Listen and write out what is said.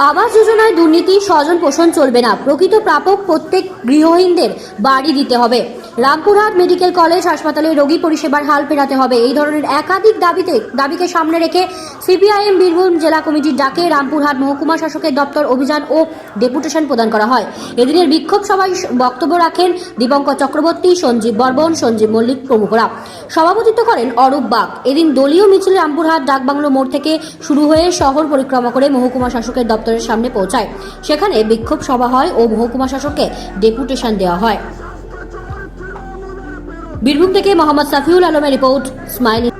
আবাস যোজনায় দুর্নীতি স্বজন পোষণ চলবে না, প্রকৃত প্রাপক প্রত্যেক গৃহহীনদের বাড়ি দিতে হবে। রামপুরহাট মেডিকেল কলেজ হাসপাতালে রোগী পরিষেবার হাল ফেরাতে হবে। এই ধরনের একাধিক দাবিকে সামনে রেখে সিপিআইএম বীরভূম জেলা কমিটির ডাকে রামপুরহাট মহকুমা শাসকের দপ্তর অভিযান ও ডেপুটেশন প্রদান করা হয়। এদিনের বিক্ষোভ সভায় বক্তব্য রাখেন দীপঙ্কর চক্রবর্তী, সঞ্জীব বর্মন, সঞ্জীব মল্লিক প্রমুখরা। সভাপতিত্ব করেন অরূপ বাগ। এদিন দলীয় মিছিল রামপুরহাট ডাকবাংলো মোড় থেকে শুরু হয়ে শহর পরিক্রমা করে মহকুমা শাসকের দপ্তরের সামনে পৌঁছায়। সেখানে বিক্ষোভ সভা হয় ও মহকুমা শাসককে ডেপুটেশন দেওয়া হয়। বীরভূম থেকে মোহাম্মদ সাফিউল আলমের রিপোর্ট, স্মাইল।